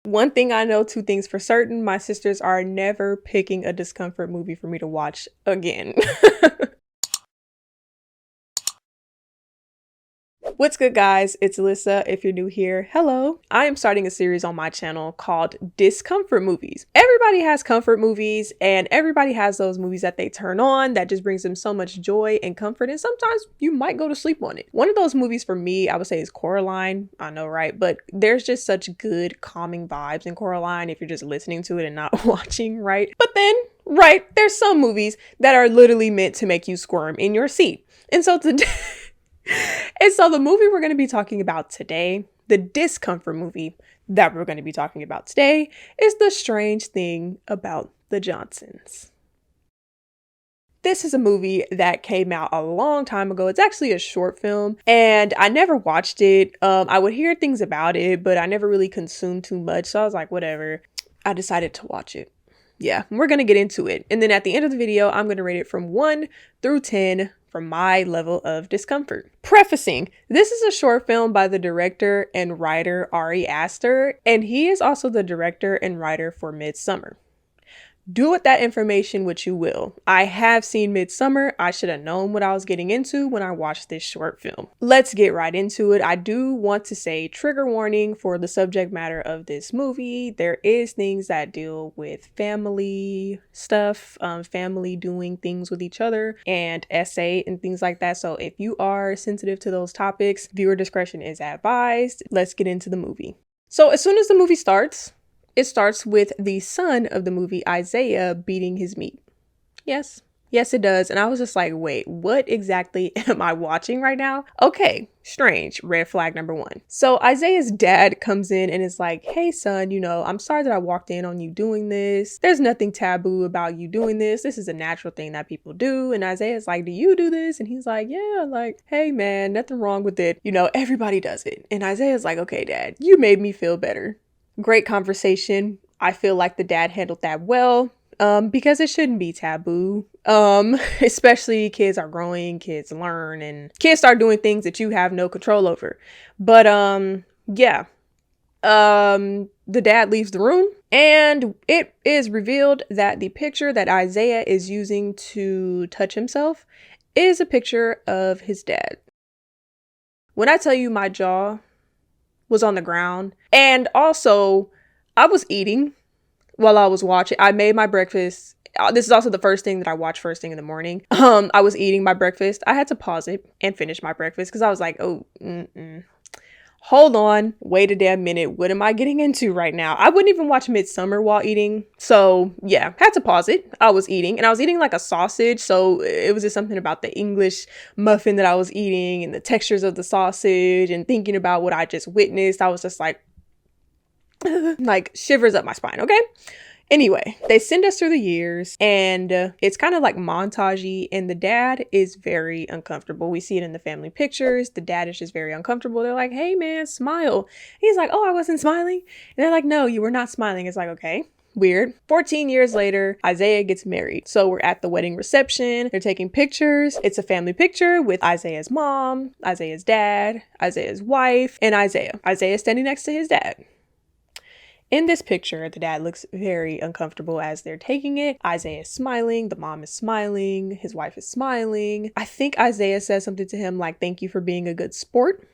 One thing I know, two things for certain, my sisters are never picking a Discomfort movie for me to watch again. What's good, guys? It's Alissa. If you're new here, hello. I am starting a series on my channel called Discomfort Movies. Everybody has comfort movies, and everybody has those movies that they turn on that just brings them so much joy and comfort, and sometimes you might go to sleep on it. One of those movies for me, I would say, is Coraline. I know, right? But there's just such good calming vibes in Coraline if you're just listening to it and not watching, right? But then, right, there's some movies that are literally meant to make you squirm in your seat. And so today... And so the movie we're going to be talking about today, the Discomfort movie that we're going to be talking about today, is The Strange Thing About the Johnsons. This is a movie that came out a long time ago. It's actually a short film, and I never watched it. I would hear things about it, but I never really consumed too much. So I was like, whatever. I decided to watch it. Yeah, we're going to get into it. And then at the end of the video, I'm going to rate it from 1 through 10 from my level of discomfort. Prefacing, this is a short film by the director and writer Ari Aster, and he is also the director and writer for Midsommar. Do with that information what you will. I have seen Midsommar. I should have known what I was getting into when I watched this short film. Let's get right into it. I do want to say trigger warning for the subject matter of this movie. There is things that deal with family stuff, family doing things with each other, and essay and things like that. So if you are sensitive to those topics, viewer discretion is advised. Let's get into the movie. So as soon as the movie starts, it starts with the son of the movie, Isaiah, beating his meat. Yes, it does. And I was just like, wait, what exactly am I watching right now? Okay, strange. Red flag number 1. So Isaiah's dad comes in and is like, hey son, I'm sorry that I walked in on you doing this. There's nothing taboo about you doing this. This is a natural thing that people do. And Isaiah's like, do you do this? And he's like, yeah, like, hey man, nothing wrong with it. Everybody does it. And Isaiah's like, okay, dad, you made me feel better. Great conversation. I feel like the dad handled that well, because it shouldn't be taboo. Especially kids are growing, kids learn, and kids start doing things that you have no control over. But yeah. The dad leaves the room, and it is revealed that the picture that Isaiah is using to touch himself is a picture of his dad. When I tell you my jaw was on the ground, and also I was eating while I was watching. I made my breakfast. This is also the first thing that I watch first thing in the morning. I was eating my breakfast. I had to pause it and finish my breakfast because I was like, hold on, wait a damn minute. What am I getting into right now? I wouldn't even watch Midsommar while eating. So yeah, had to pause it. I was eating, and I was eating like a sausage. So it was just something about the English muffin that I was eating and the textures of the sausage and thinking about what I just witnessed. I was just like, like shivers up my spine. Okay. Anyway, they send us through the years, and it's kind of like montagey, and the dad is very uncomfortable. We see it in the family pictures. The dad is just very uncomfortable. They're like, hey man, smile. He's like, oh, I wasn't smiling. And they're like, no, you were not smiling. It's like, okay, weird. 14 years later, Isaiah gets married. So we're at the wedding reception. They're taking pictures. It's a family picture with Isaiah's mom, Isaiah's dad, Isaiah's wife, and Isaiah. Isaiah standing next to his dad. In this picture, the dad looks very uncomfortable as they're taking it. Isaiah is smiling. The mom is smiling. His wife is smiling. I think Isaiah says something to him like, thank you for being a good sport.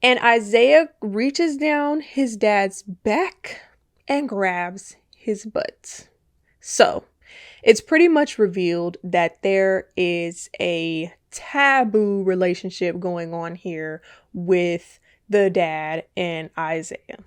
And Isaiah reaches down his dad's back and grabs his butt. So it's pretty much revealed that there is a taboo relationship going on here with the dad and Isaiah.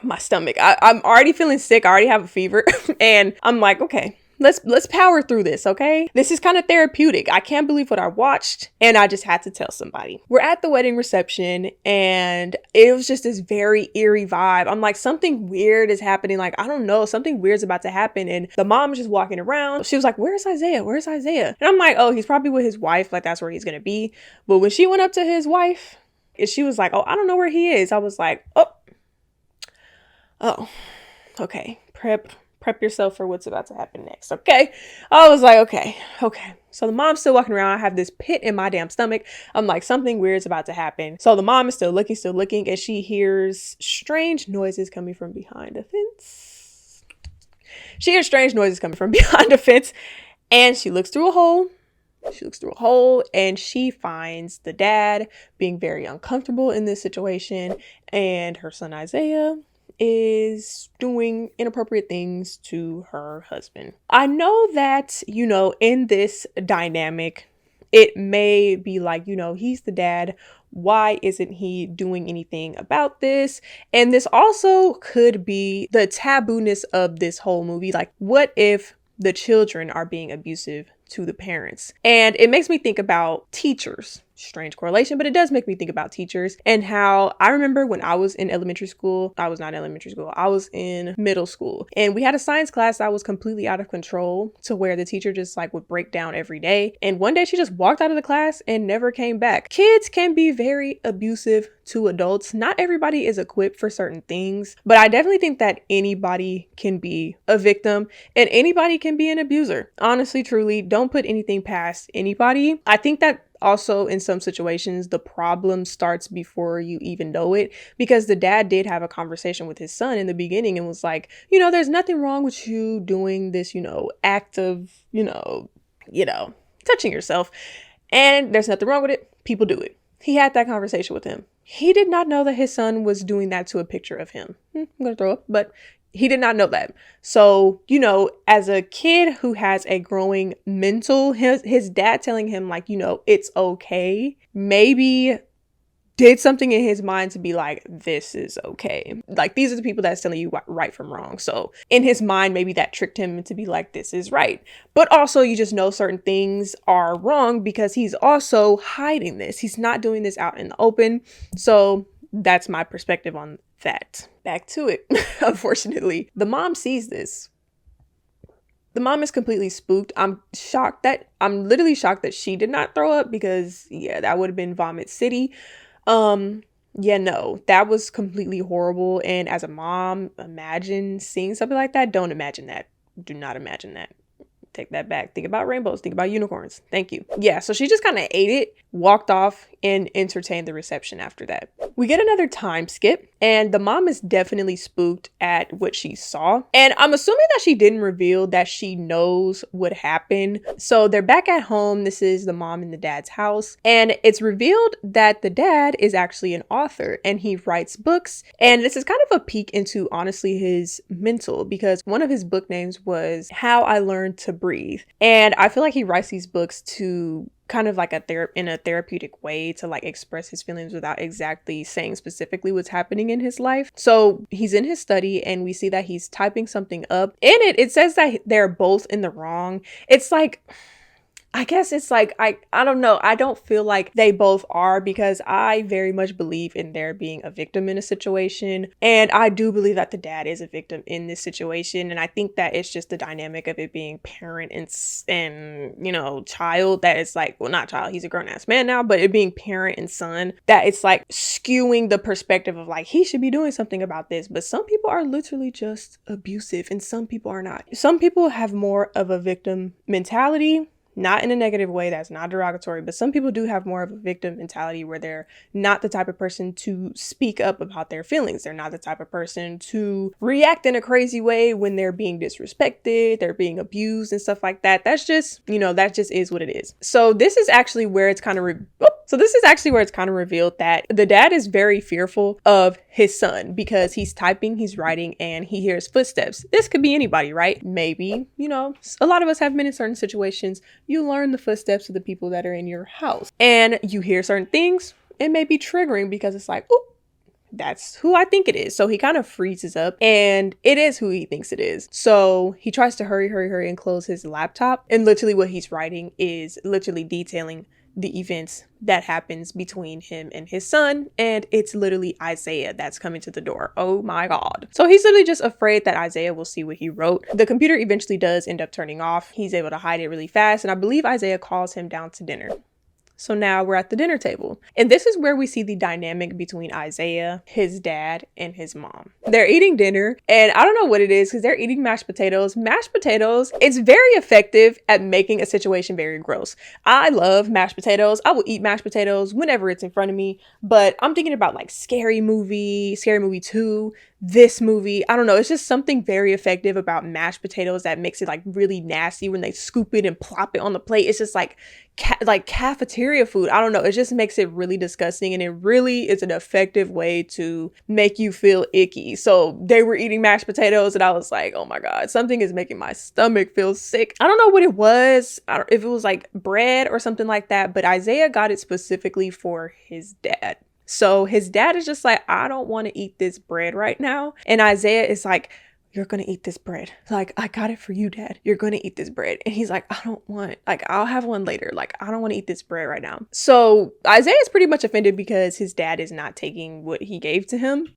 My stomach, I'm already feeling sick. I already have a fever and I'm like, okay, let's power through this. Okay. This is kind of therapeutic. I can't believe what I watched, and I just had to tell somebody. We're at the wedding reception, and it was just this very eerie vibe. I'm like, something weird is happening. Like, I don't know, something weird's about to happen. And the mom was just walking around. She was like, where's Isaiah? Where's Isaiah? And I'm like, oh, he's probably with his wife. Like, that's where he's going to be. But when she went up to his wife, and she was like, oh, I don't know where he is. I was like, oh, okay, prep Prep yourself for what's about to happen next, okay? I was like, okay. So the mom's still walking around. I have this pit in my damn stomach. I'm like, something weird's about to happen. So the mom is still looking, and she hears strange noises coming from behind a fence. And she looks through a hole. And she finds the dad being very uncomfortable in this situation, and her son Isaiah is doing inappropriate things to her husband. I know that, in this dynamic, it may be like, he's the dad. Why isn't he doing anything about this? And this also could be the taboo-ness of this whole movie. Like, what if the children are being abusive to the parents? And it makes me think about teachers. Strange correlation, but it does make me think about teachers and how I remember when I was in elementary school. I was not in elementary school. I was in middle school, and we had a science class that was completely out of control, to where the teacher just like would break down every day. And one day she just walked out of the class and never came back. Kids can be very abusive to adults. Not everybody is equipped for certain things, but I definitely think that anybody can be a victim and anybody can be an abuser. Honestly, truly, don't put anything past anybody. I think that also, in some situations, the problem starts before you even know it, because the dad did have a conversation with his son in the beginning and was like, there's nothing wrong with you doing this, act of, touching yourself. And there's nothing wrong with it. People do it. He had that conversation with him. He did not know that his son was doing that to a picture of him. I'm going to throw up, but he did not know that. So, as a kid who has a growing mental, his dad telling him like, it's okay, maybe did something in his mind to be like, this is okay. Like, these are the people that's telling you right from wrong. So in his mind, maybe that tricked him to be like, this is right. But also you just know certain things are wrong because he's also hiding this. He's not doing this out in the open. So that's my perspective on that. Back to it. Unfortunately, the mom sees this. The mom is completely spooked. I'm literally shocked that she did not throw up, because that would have been vomit city. That was completely horrible. And as a mom, imagine seeing something like that. Don't imagine that. Do not imagine that. Take that back. Think about rainbows. Think about unicorns. Thank you. Yeah, so she just kind of ate it, walked off, and entertained the reception after that. We get another time skip, and the mom is definitely spooked at what she saw. And I'm assuming that she didn't reveal that she knows what happened. So they're back at home. This is the mom and the dad's house. And it's revealed that the dad is actually an author and he writes books. And this is kind of a peek into, honestly, his mental, because one of his book names was How I Learned to Breathe. And I feel like he writes these books to kind of like in a therapeutic way, to like express his feelings without exactly saying specifically what's happening in his life. So he's in his study and we see that he's typing something up. In it says that they're both in the wrong. It's like, I guess it's like, I don't know. I don't feel like they both are, because I very much believe in there being a victim in a situation. And I do believe that the dad is a victim in this situation. And I think that it's just the dynamic of it being parent and child, that it's like, well, not child, he's a grown ass man now, but it being parent and son, that it's like skewing the perspective of like, he should be doing something about this. But some people are literally just abusive and some people are not. Some people have more of a victim mentality. Not in a negative way, that's not derogatory, but some people do have more of a victim mentality where they're not the type of person to speak up about their feelings. They're not the type of person to react in a crazy way when they're being disrespected, they're being abused and stuff like that. That's just, that just is what it is. So this is actually where it's kind of revealed that the dad is very fearful of his son, because he's typing, he's writing, and he hears footsteps. This could be anybody, right? Maybe, a lot of us have been in certain situations. You learn the footsteps of the people that are in your house and you hear certain things. It may be triggering because it's like, oh, that's who I think it is. So he kind of freezes up, and it is who he thinks it is. So he tries to hurry and close his laptop. And literally what he's writing is literally detailing the events that happens between him and his son. And it's literally Isaiah that's coming to the door. Oh my God. So he's literally just afraid that Isaiah will see what he wrote. The computer eventually does end up turning off. He's able to hide it really fast. And I believe Isaiah calls him down to dinner. So now we're at the dinner table. And this is where we see the dynamic between Isaiah, his dad, and his mom. They're eating dinner, and I don't know what it is because they're eating mashed potatoes. Mashed potatoes, it's very effective at making a situation very gross. I love mashed potatoes. I will eat mashed potatoes whenever it's in front of me, but I'm thinking about like Scary Movie 2, this movie. I don't know. It's just something very effective about mashed potatoes that makes it like really nasty when they scoop it and plop it on the plate. It's just like cafeteria food. I don't know. It just makes it really disgusting, and it really is an effective way to make you feel icky. So they were eating mashed potatoes and I was like, oh my God, something is making my stomach feel sick. I don't know what it was. If it was like bread or something like that, but Isaiah got it specifically for his dad. So his dad is just like, I don't want to eat this bread right now. And Isaiah is like, you're going to eat this bread. Like, I got it for you, Dad. You're going to eat this bread. And he's like, I don't want, like, I'll have one later. Like, I don't want to eat this bread right now. So Isaiah is pretty much offended because his dad is not taking what he gave to him.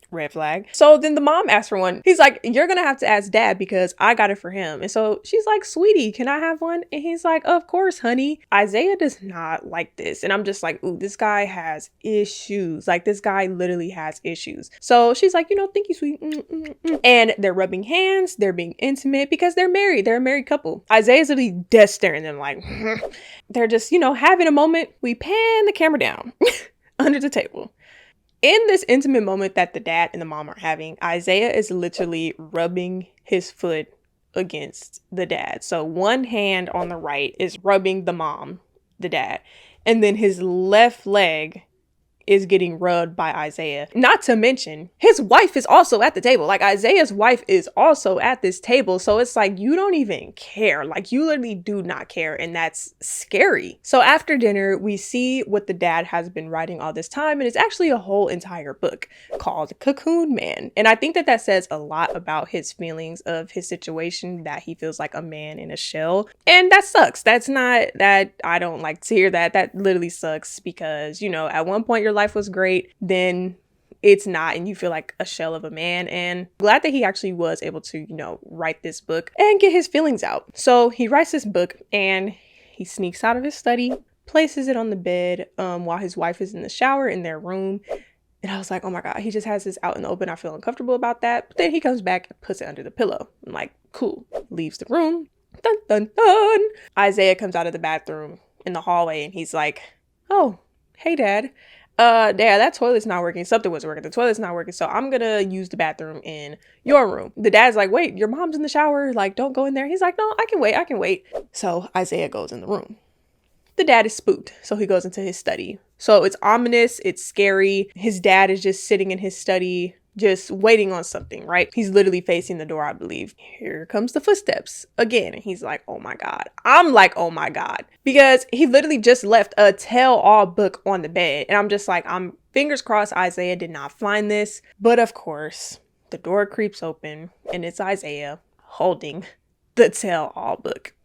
Red flag. So then the mom asks for one. He's like, you're gonna have to ask Dad because I got it for him. And so she's like, sweetie, can I have one? And he's like, of course, honey. Isaiah does not like this. And I'm just like, ooh, this guy has issues. Like, this guy literally has issues. So she's like, thank you, sweet. And they're rubbing hands. They're being intimate because they're married. They're a married couple. Isaiah's literally dead staring them like, they're just, having a moment. We pan the camera down under the table. In this intimate moment that the dad and the mom are having, Isaiah is literally rubbing his foot against the dad. So one hand on the right is rubbing the mom, the dad, and then his left leg is getting rubbed by Isaiah. Not to mention, his wife is also at the table. Like, Isaiah's wife is also at this table. So it's like, you don't even care. Like, you literally do not care. And that's scary. So after dinner, we see what the dad has been writing all this time. And it's actually a whole entire book called Cocoon Man. And I think that that says a lot about his feelings of his situation, that he feels like a man in a shell. And that sucks. That's not that I don't like to hear that. That literally sucks because, at one point your life was great, then it's not, and you feel like a shell of a man. And glad that he actually was able to, write this book and get his feelings out. So he writes this book and he sneaks out of his study, places it on the bed while his wife is in the shower in their room. And I was like, oh my God, he just has this out in the open. I feel uncomfortable about that. But then he comes back and puts it under the pillow. I'm like, cool. Leaves the room. Dun, dun, dun. Isaiah comes out of the bathroom in the hallway and he's like, oh, hey, Dad. Dad, that toilet's not working. Something was working. The toilet's not working. So I'm gonna use the bathroom in your room. The dad's like, wait, your mom's in the shower. Like, don't go in there. He's like, no, I can wait. So Isaiah goes in the room. The dad is spooked. So he goes into his study. So it's ominous. It's scary. His dad is just sitting in his study, just waiting on something, right? He's literally facing the door, I believe. Here comes the footsteps again. And he's like, oh my God. I'm like, oh my God. Because he literally just left a tell-all book on the bed. And I'm just like, I'm fingers crossed Isaiah did not find this. But of course, the door creeps open and it's Isaiah holding the tell-all book.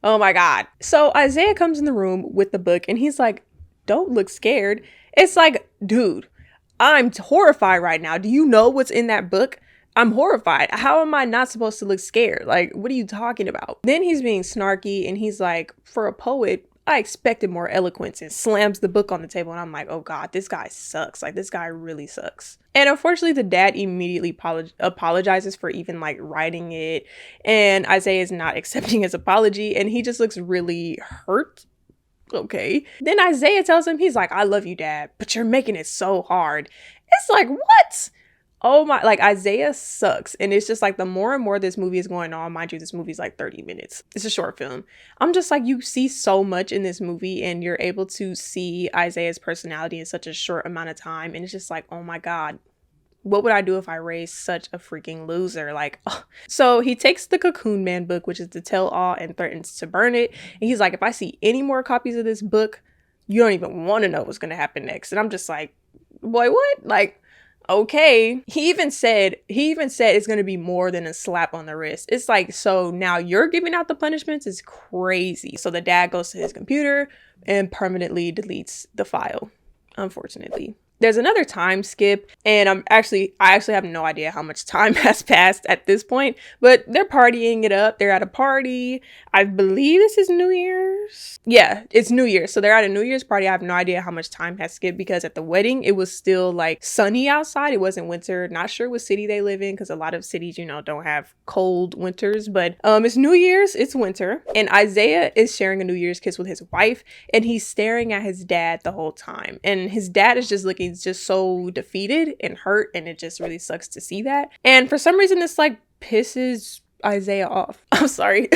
Oh my God. So Isaiah comes in the room with the book and he's like, don't look scared. It's like, dude, I'm horrified right now. Do you know what's in that book? I'm horrified. How am I not supposed to look scared? Like, what are you talking about? Then he's being snarky and he's like, for a poet, I expected more eloquence, and slams the book on the table. And I'm like, oh God, this guy sucks. Like, this guy really sucks. And unfortunately, the dad immediately apologizes for even like writing it. And Isaiah is not accepting his apology. And he just looks really hurt. Okay. Then Isaiah tells him, he's like, I love you, Dad, but you're making it so hard. It's like, what? Oh my, like, Isaiah sucks. And it's just like, the more and more this movie is going on, mind you, this movie is like 30 minutes. It's a short film. I'm just like, you see so much in this movie and you're able to see Isaiah's personality in such a short amount of time. And it's just like, oh my God, what would I do if I raised such a freaking loser? Like, oh. So he takes the Cocoon Man book, which is the tell-all, and threatens to burn it. And he's like, if I see any more copies of this book, you don't even want to know what's going to happen next. And I'm just like, boy, what? Like, okay. He even said it's going to be more than a slap on the wrist. It's like, so now you're giving out the punishments? It's crazy. So the dad goes to his computer and permanently deletes the file, unfortunately. There's another time skip, and I actually have no idea how much time has passed at this point, but they're partying it up. They're at a party. I believe this is New Year's. Yeah, it's New Year's. So they're at a New Year's party. I have no idea how much time has skipped because at the wedding, it was still like sunny outside. It wasn't winter. Not sure what city they live in because a lot of cities, you know, don't have cold winters, but it's New Year's, it's winter, and Isaiah is sharing a New Year's kiss with his wife, and he's staring at his dad the whole time. And his dad is just looking just so defeated and hurt, and it just really sucks to see that. And for some reason, this like pisses Isaiah off. I'm sorry.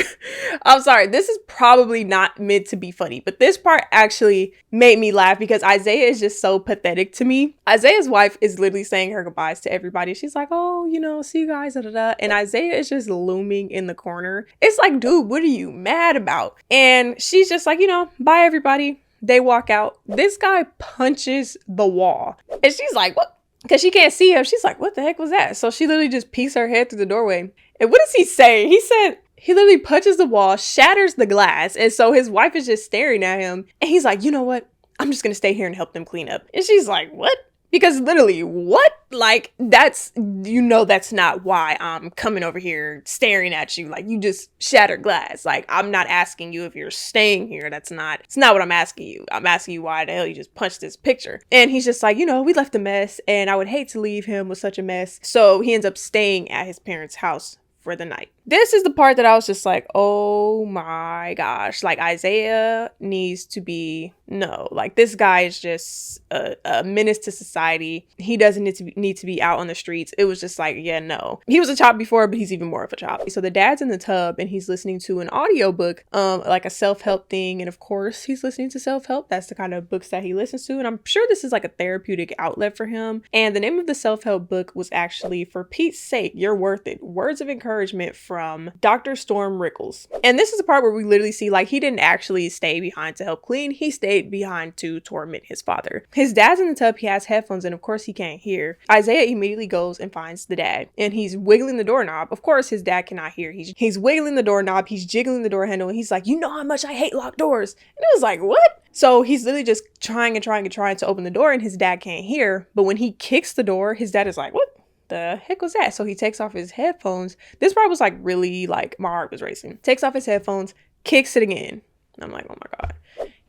I'm sorry. This is probably not meant to be funny, but this part actually made me laugh because Isaiah is just so pathetic to me. Isaiah's wife is literally saying her goodbyes to everybody. She's like, oh, you know, see you guys, da, da, da. And Isaiah is just looming in the corner. It's like, dude, what are you mad about? And she's just like, you know, bye everybody. They walk out. This guy punches the wall. And she's like, what? Because she can't see him. She's like, what the heck was that? So she literally just peeks her head through the doorway. And what does he say? He said, he literally punches the wall, shatters the glass. And so his wife is just staring at him. And he's like, you know what? I'm just going to stay here and help them clean up. And she's like, what? Because literally, what? Like, that's, you know, that's not why I'm coming over here staring at you. Like, you just shattered glass. Like, I'm not asking you if you're staying here. It's not what I'm asking you. I'm asking you why the hell you just punched this picture. And he's just like, you know, we left a mess and I would hate to leave him with such a mess. So he ends up staying at his parents' house for the night. This is the part that I was just like, oh my gosh, like Isaiah needs to be, no, like this guy is just a menace to society. He doesn't need to be out on the streets. It was just like, yeah, no. He was a chop before, but he's even more of a chop. So the dad's in the tub and he's listening to an audiobook, like a self-help thing. And of course he's listening to self-help. That's the kind of books that he listens to. And I'm sure this is like a therapeutic outlet for him. And the name of the self-help book was actually For Pete's Sake, You're Worth It. Words of Encouragement from Dr. Storm Rickles. And this is the part where we literally see like he didn't actually stay behind to help clean. He stayed behind to torment his father. His dad's in the tub. He has headphones and of course he can't hear. Isaiah immediately goes and finds the dad and he's wiggling the doorknob. Of course his dad cannot hear. He's wiggling the doorknob. He's jiggling the door handle and he's like, you know how much I hate locked doors. And it was like, what? So he's literally just trying to open the door and his dad can't hear. But when he kicks the door, his dad is like, what the heck was that? So he takes off his headphones. This part was like really like my heart was racing. Takes off his headphones, kicks it again. I'm like, oh my God.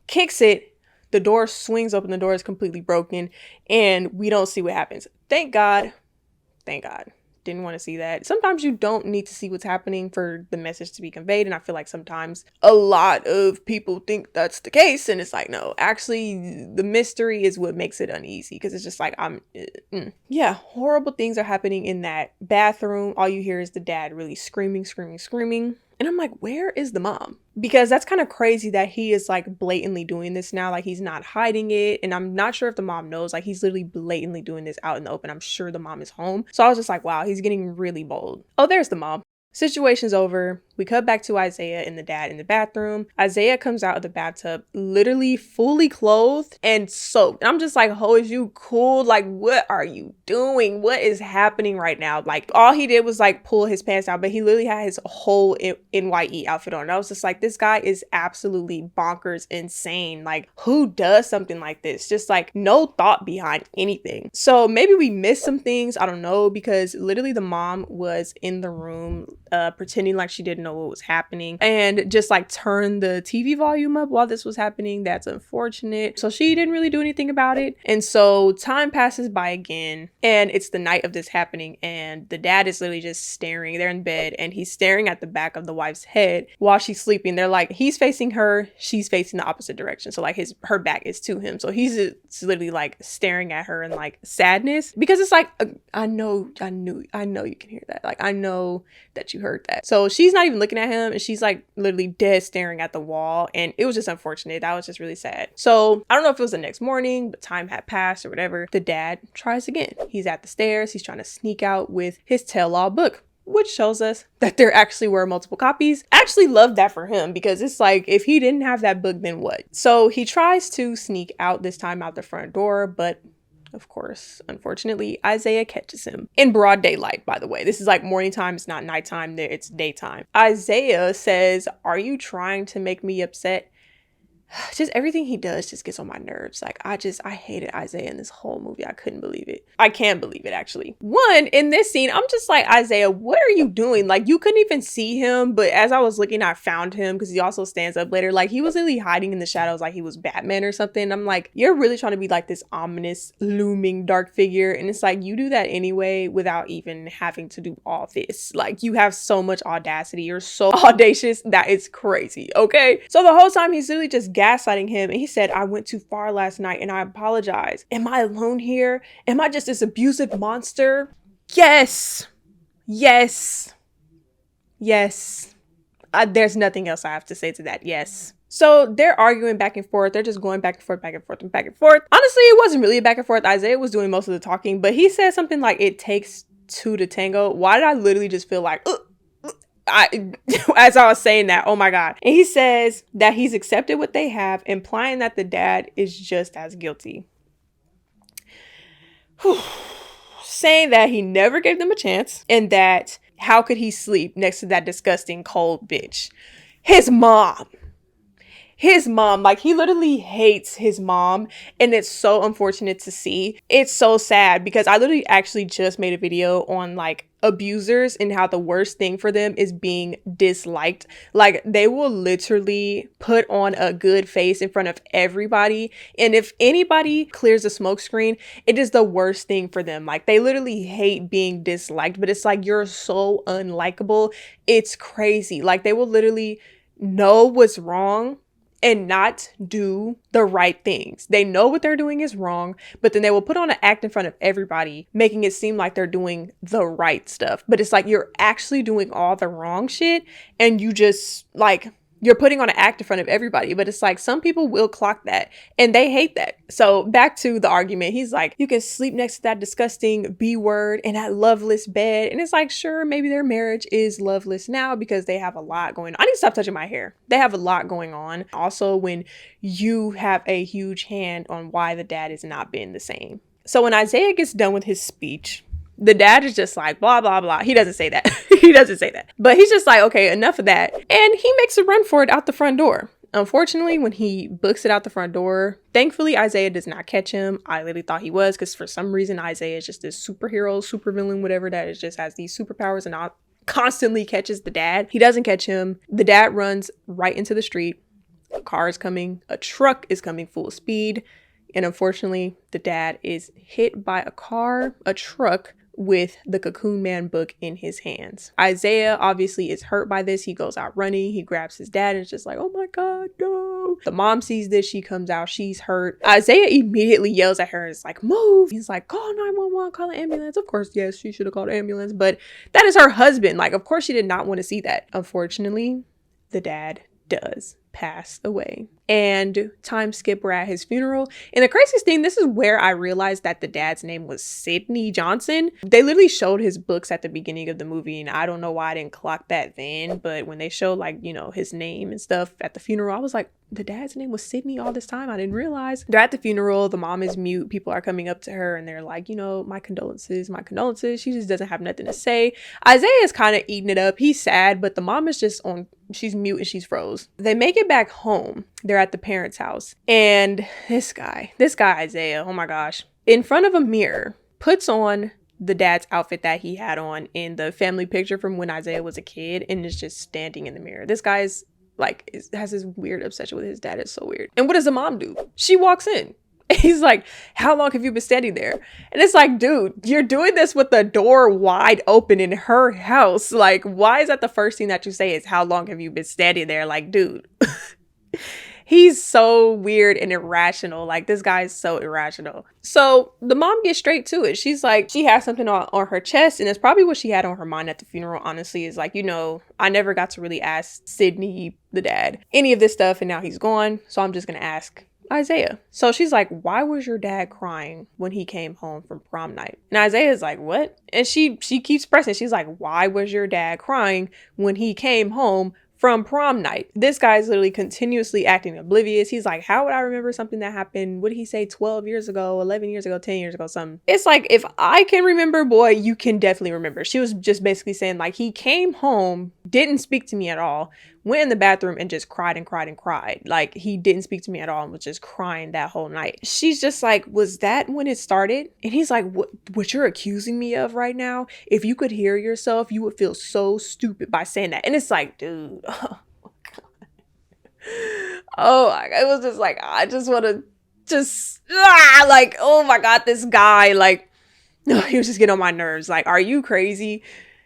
Kicks it. The door swings open. The door is completely broken and we don't see what happens. Thank God. Thank God. Didn't want to see that. Sometimes you don't need to see what's happening for the message to be conveyed. And I feel like sometimes a lot of people think that's the case. And it's like, no, actually the mystery is what makes it uneasy. Because it's just like, yeah, horrible things are happening in that bathroom. All you hear is the dad really screaming. And I'm like, where is the mom? Because that's kind of crazy that he is like blatantly doing this now. Like he's not hiding it. And I'm not sure if the mom knows, like he's literally blatantly doing this out in the open. I'm sure the mom is home. So I was just like, wow, he's getting really bold. Oh, there's the mom. Situation's over. We cut back to Isaiah and the dad in the bathroom. Isaiah comes out of the bathtub literally fully clothed and soaked. And I'm just like, oh, is you cool? Like, what are you doing? What is happening right now? Like, all he did was like pull his pants out, but he literally had his whole NYE outfit on. And I was just like, this guy is absolutely bonkers insane. Like, who does something like this? Just like no thought behind anything. So maybe we missed some things. I don't know, because literally the mom was in the room pretending like she didn't know what was happening and just like turned the TV volume up while this was happening. That's unfortunate. So she didn't really do anything about it. And so time passes by again and it's the night of this happening and the dad is literally just staring. They're in bed and he's staring at the back of the wife's head while she's sleeping. They're like, he's facing her, she's facing the opposite direction. So like her back is to him. So he's literally like staring at her in like sadness because it's like, I know you can hear that. Like, I know that you heard that. So she's not even looking at him and she's like literally dead staring at the wall. And it was just unfortunate. That was just really sad. So I don't know if it was the next morning, but time had passed or whatever. The dad tries again. He's at the stairs. He's trying to sneak out with his tell-all book, which shows us that there actually were multiple copies. I actually love that for him because it's like, if he didn't have that book, then what? So he tries to sneak out, this time out the front door, but of course, unfortunately, Isaiah catches him in broad daylight, by the way. This is like morning time. It's not nighttime. It's daytime. Isaiah says, are you trying to make me upset? just everything he does just gets on my nerves. Like, I hated Isaiah in this whole movie. I couldn't believe it. I can't believe it, actually. One, in this scene, I'm just like, Isaiah, what are you doing? Like, you couldn't even see him, but as I was looking, I found him because he also stands up later. Like, he was really hiding in the shadows like he was Batman or something. I'm like, you're really trying to be like this ominous, looming, dark figure. And it's like, you do that anyway without even having to do all this. Like, you have so much audacity. You're so audacious that it's crazy, okay? So the whole time, he's really just gaslighting him, and he said, I went too far last night and I apologize. Am I alone here? Am I just this abusive monster? Yes. There's nothing else I have to say to that. Yes. So they're arguing back and forth. They're just going back and forth, back and forth, and back and forth. Honestly, it wasn't really a back and forth. Isaiah was doing most of the talking, but he said something like, it takes two to tango. Why did I literally just feel like, as I was saying that, oh my God. And he says that he's accepted what they have, implying that the dad is just as guilty. Saying that he never gave them a chance, and that how could he sleep next to that disgusting cold bitch? His mom, like, he literally hates his mom, and it's so unfortunate to see. It's so sad because I literally actually just made a video on like abusers and how the worst thing for them is being disliked. Like, they will literally put on a good face in front of everybody, and if anybody clears a smoke screen, it is the worst thing for them. Like, they literally hate being disliked, but it's like, you're so unlikable. It's crazy. Like, they will literally know what's wrong and not do the right things. They know what they're doing is wrong, but then they will put on an act in front of everybody, making it seem like they're doing the right stuff. But it's like, you're actually doing all the wrong shit, and you just like, you're putting on an act in front of everybody. But it's like, some people will clock that and they hate that. So back to the argument, he's like, you can sleep next to that disgusting B word in that loveless bed. And it's like, sure, maybe their marriage is loveless now because they have a lot going on. I need to stop touching my hair. They have a lot going on. Also, when you have a huge hand on why the dad has not been the same. So when Isaiah gets done with his speech, the dad is just like, blah, blah, blah. He doesn't say that. He doesn't say that. But he's just like, okay, enough of that. And he makes a run for it out the front door. Unfortunately, when he books it out the front door, thankfully, Isaiah does not catch him. I literally thought he was, because for some reason, Isaiah is just this superhero, supervillain, whatever, that is just has these superpowers and constantly catches the dad. He doesn't catch him. The dad runs right into the street. A car is coming. A truck is coming full speed. And unfortunately, the dad is hit by a truck, with the Cocoon Man book in his hands. Isaiah obviously is hurt by this. He goes out running. He grabs his dad and is just like, oh my God, no. The mom sees this. She comes out. She's hurt. Isaiah immediately yells at her. It's like, move. He's like, call 911, call an ambulance. Of course, yes, she should have called an ambulance, but that is her husband. Like, of course she did not want to see that. Unfortunately, the dad does pass away. And time skip, we're at his funeral. And the craziest thing, this is where I realized that the dad's name was Sidney Johnson. They literally showed his books at the beginning of the movie, and I don't know why I didn't clock that then, but when they showed, like, you know, his name and stuff at the funeral, I was like, the dad's name was Sidney all this time? I didn't realize. They're at the funeral. The mom is mute. People are coming up to her and they're like, you know, my condolences, my condolences. She just doesn't have nothing to say. Isaiah is kind of eating it up. He's sad, but the mom is just she's mute and she's froze. They make it back home. They're at the parents' house. And this guy, Isaiah, oh my gosh, in front of a mirror, puts on the dad's outfit that he had on in the family picture from when Isaiah was a kid, and is just standing in the mirror. This guy's like, has this weird obsession with his dad. It's so weird. And what does the mom do? She walks in. He's like, how long have you been standing there? And it's like, dude, you're doing this with the door wide open in her house. Like, why is that the first thing that you say is, how long have you been standing there? Like, dude, he's so weird and irrational. Like, this guy is so irrational. So the mom gets straight to it. She's like, she has something on her chest, and it's probably what she had on her mind at the funeral, honestly, is like, you know, I never got to really ask Sidney, the dad, any of this stuff, and now he's gone. So I'm just going to ask Isaiah. So she's like, why was your dad crying when he came home from prom night? And Isaiah's like, what? And she keeps pressing. She's like, why was your dad crying when he came home from prom night? This guy's literally continuously acting oblivious. He's like, how would I remember something that happened, what did he say, 12 years ago, 11 years ago, 10 years ago, something. It's like, if I can remember, boy, you can definitely remember. She was just basically saying, like, he came home, didn't speak to me at all, went in the bathroom and just cried and cried and cried. Like, he didn't speak to me at all and was just crying that whole night. She's just like, was that when it started? And he's like, what you're accusing me of right now? If you could hear yourself, you would feel so stupid by saying that. And it's like, dude, oh my God. Oh my God. It was just like, I just want to like, oh my God, this guy, like, he was just getting on my nerves. Like, are you crazy?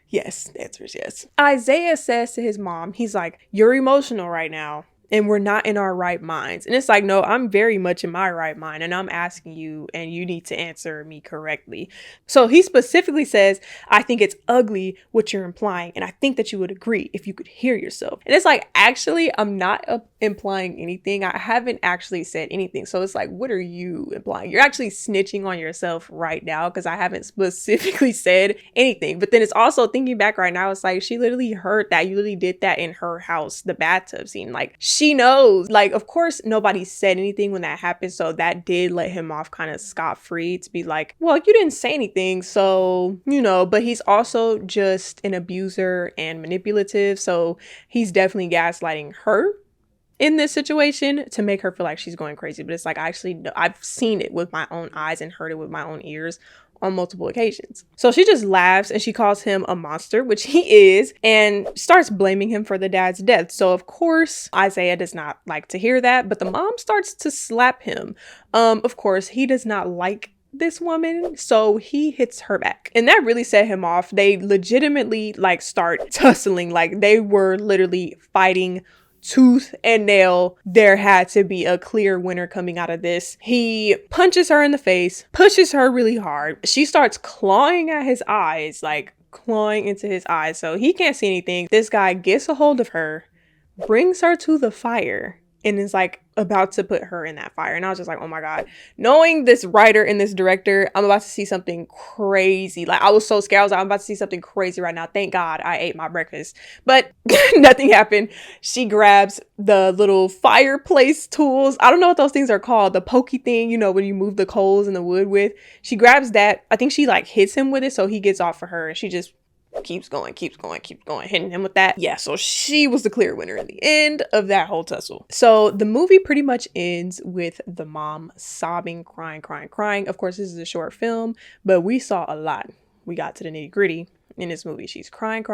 Yes, the answer is yes. Isaiah says to his mom, he's like, you're emotional right now and we're not in our right minds. And it's like, no, I'm very much in my right mind and I'm asking you and you need to answer me correctly. So he specifically says, I think it's ugly what you're implying. And I think that you would agree if you could hear yourself. And it's like, actually, I'm not implying anything. I haven't actually said anything. So it's like, what are you implying? You're actually snitching on yourself right now because I haven't specifically said anything. But then it's also thinking back right now, it's like, she literally heard that. You literally did that in her house, the bathtub scene. Like, she knows. Like, of course, nobody said anything when that happened. So that did let him off kind of scot-free to be like, well, you didn't say anything. So, you know, but he's also just an abuser and manipulative. So he's definitely gaslighting her in this situation to make her feel like she's going crazy. But it's like, I've seen it with my own eyes and heard it with my own ears on multiple occasions. So she just laughs and she calls him a monster, which he is, and starts blaming him for the dad's death. So of course, Isaiah does not like to hear that, but the mom starts to slap him. Of course, he does not like this woman, so he hits her back. And that really set him off. They legitimately like start tussling. Like, they were literally fighting tooth and nail. There had to be a clear winner coming out of this. He punches her in the face, pushes her really hard. She starts clawing at his eyes, like clawing into his eyes so he can't see anything. This guy gets a hold of her, brings her to the fire, and is like about to put her in that fire. And I was just like, oh my God, knowing this writer and this director, I'm about to see something crazy. Like, I was so scared. I was like, I'm about to see something crazy right now. Thank God I ate my breakfast, but nothing happened. She grabs the little fireplace tools. I don't know what those things are called. The pokey thing, you know, when you move the coals in the wood with. She grabs that. I think she like hits him with it. So he gets off of her and she just keeps going, hitting him with that. Yeah, so she was the clear winner in the end of that whole tussle. So the movie pretty much ends with the mom sobbing, crying. Of course, this is a short film, but we saw a lot. We got to the nitty gritty in this movie. She's crying.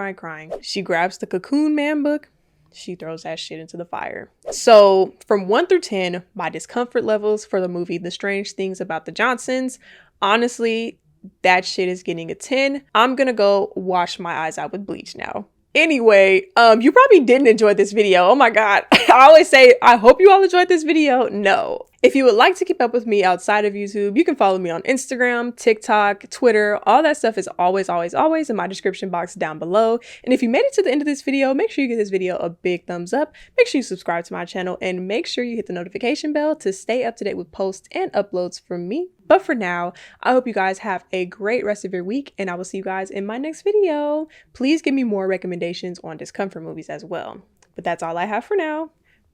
She grabs the Cocoon Man book. She throws that shit into the fire. So from 1 through 10, my discomfort levels for the movie The Strange Things About the Johnsons, honestly, that shit is getting a 10. I'm gonna go wash my eyes out with bleach now. Anyway, you probably didn't enjoy this video. Oh my God. I always say, I hope you all enjoyed this video. No. If you would like to keep up with me outside of YouTube, you can follow me on Instagram, TikTok, Twitter. All that stuff is always in my description box down below. And if you made it to the end of this video, make sure you give this video a big thumbs up. Make sure you subscribe to my channel and make sure you hit the notification bell to stay up to date with posts and uploads from me. But for now, I hope you guys have a great rest of your week and I will see you guys in my next video. Please give me more recommendations on discomfort movies as well. But that's all I have for now.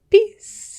Peace.